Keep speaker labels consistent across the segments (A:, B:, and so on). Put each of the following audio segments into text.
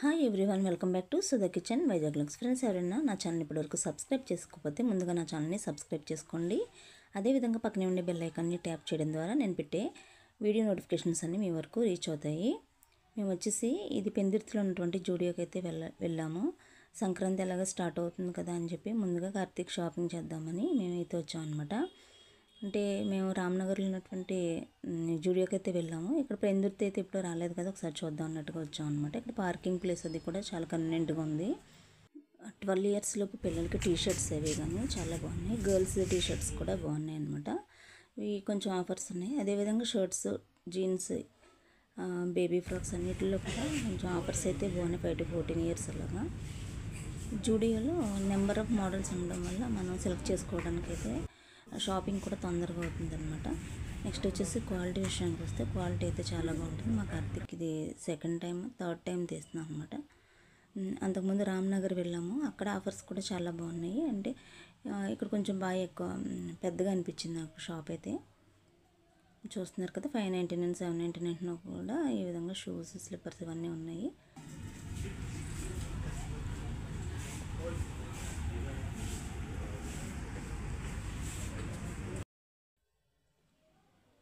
A: Hi everyone, welcome back to Sudha kitchen Vizag lux. Friends, ఎవరైనా నా channel ఇప్పటివరకు సబ్స్క్రైబ్ చేసుకోకపోతే ముందుగా నా ఛానల్ని సబ్స్క్రైబ్ చేసుకోండి. అదేవిధంగా పక్కనే ఉండే బెల్ ఐకాన్ని ట్యాప్ చేయడం ద్వారా నేను పెట్టే వీడియో నోటిఫికేషన్స్ అన్నీ మీ వరకు రీచ్ అవుతాయి. మేము వచ్చేసి ఇది పెందుర్తిలో ఉన్నటువంటి జూడియోకి అయితే వెళ్ళాము. సంక్రాంతి ఎలాగా స్టార్ట్ అవుతుంది కదా అని చెప్పి ముందుగా కార్తీక్ షాపింగ్ చేద్దామని మేమైతే వచ్చాం అనమాట. అంటే మేము రామ్నగర్లో ఉన్నటువంటి జూడియోకి అయితే వెళ్ళాము. ఇక్కడ పెందుర్తి అయితే ఇప్పుడు రాలేదు కదా, ఒకసారి చూద్దాం అన్నట్టుగా వచ్చాం అనమాట. ఇక్కడ పార్కింగ్ ప్లేస్ అది కూడా చాలా కన్వీనియంట్గా ఉంది. 12 years లోపు పిల్లలకి టీషర్ట్స్ అవి కానీ చాలా బాగున్నాయి. గర్ల్స్ టీషర్ట్స్ కూడా బాగున్నాయి అనమాట. ఇవి కొంచెం ఆఫర్స్ ఉన్నాయి. అదేవిధంగా షర్ట్స్, జీన్స్, బేబీ ఫ్రాక్స్ అన్నిటిలో కూడా కొంచెం ఆఫర్స్ అయితే బాగున్నాయి. 5 to 14 years అలాగా. జూడియోలో నెంబర్ ఆఫ్ మోడల్స్ ఉండడం వల్ల మనం సెలెక్ట్ చేసుకోవడానికి అయితే షాపింగ్ కూడా తొందరగా అవుతుందన్నమాట. నెక్స్ట్ వచ్చేసి క్వాలిటీ విషయానికి వస్తే క్వాలిటీ అయితే చాలా బాగుంటుంది. మా కార్తీక్ ఇది థర్డ్ టైం తీస్తున్నాం అనమాట. అంతకుముందు రామ్నగర్ వెళ్ళాము, అక్కడ ఆఫర్స్ కూడా చాలా బాగున్నాయి. అంటే ఇక్కడ కొంచెం బాగా ఎక్కువ పెద్దగా అనిపించింది నాకు షాప్ అయితే. చూస్తున్నారు కదా, 599, 799 కూడా ఈ విధంగా షూస్, స్లిప్పర్స్ ఇవన్నీ ఉన్నాయి.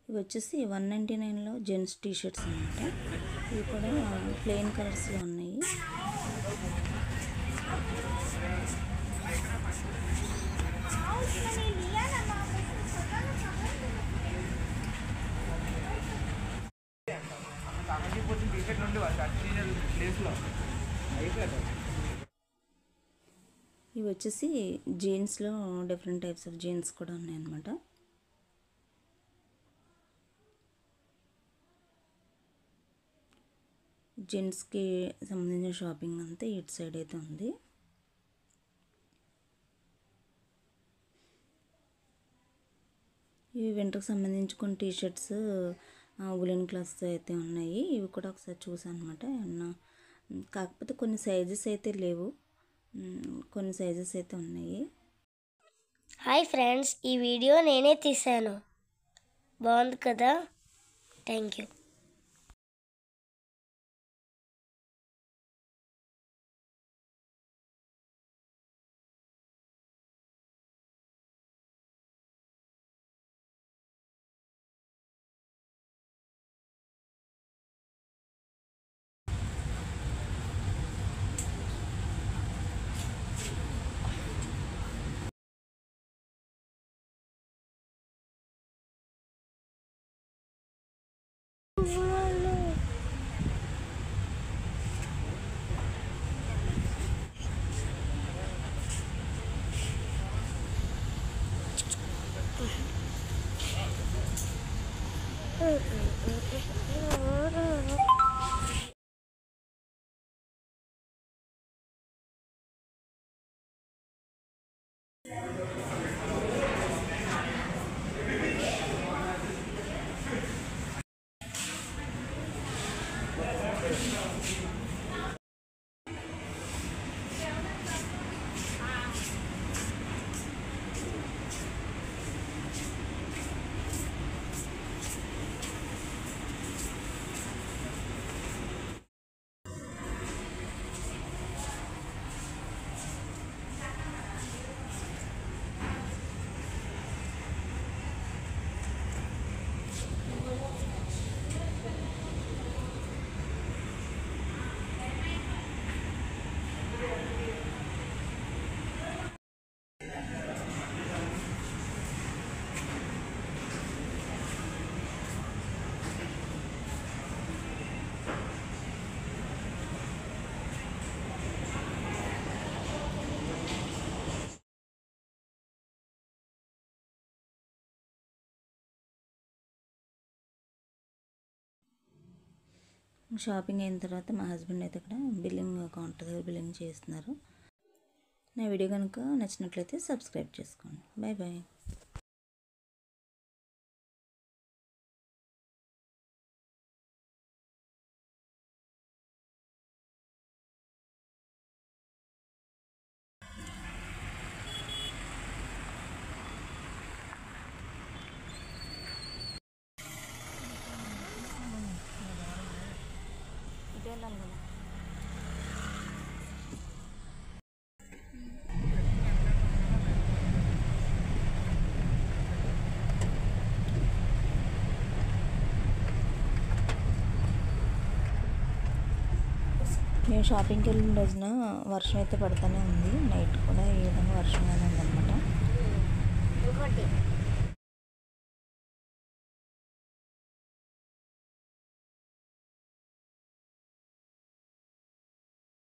A: ఇవి వచ్చేసి 199లో జెంట్స్ టీషర్ట్స్ అనమాట. ఇవి కూడా ప్లెయిన్ కలర్స్లో ఉన్నాయి. ఇవి వచ్చేసి జీన్స్లో డిఫరెంట్ టైప్స్ ఆఫ్ జీన్స్ కూడా ఉన్నాయన్నమాట. జెంట్స్కి సంబంధించిన షాపింగ్ అంతా ఇటు సైడ్ అయితే ఉంది. ఇవి వింటర్కి సంబంధించి కొన్ని టీషర్ట్స్, ఉలెన్ క్లాత్స్ అయితే ఉన్నాయి. ఇవి కూడా ఒకసారి చూసాను అనమాట. కాకపోతే కొన్ని సైజెస్ అయితే లేవు, కొన్ని సైజెస్ అయితే ఉన్నాయి.
B: హాయ్ ఫ్రెండ్స్, ఈ వీడియో నేనే తీశాను. బాగుంది కదా, థ్యాంక్ యూ.
A: షాపింగ్ అయిన తర్వాత మా హస్బెండ్ అయితే ఇక్కడ బిల్లింగ్ కౌంటర్ దగ్గర బిల్లింగ్ చేస్తున్నారు. నా వీడియో కనుక నచ్చినట్లయితే సబ్స్క్రైబ్ చేసుకోండి. Bye bye. వెళ్ళాలి కదా. మేము షాపింగ్కి వెళ్ళిన రోజున వర్షం అయితే పడుతూనే ఉంది. నైట్ కూడా ఈ విధంగా వర్షంగానే ఉందన్నమాట.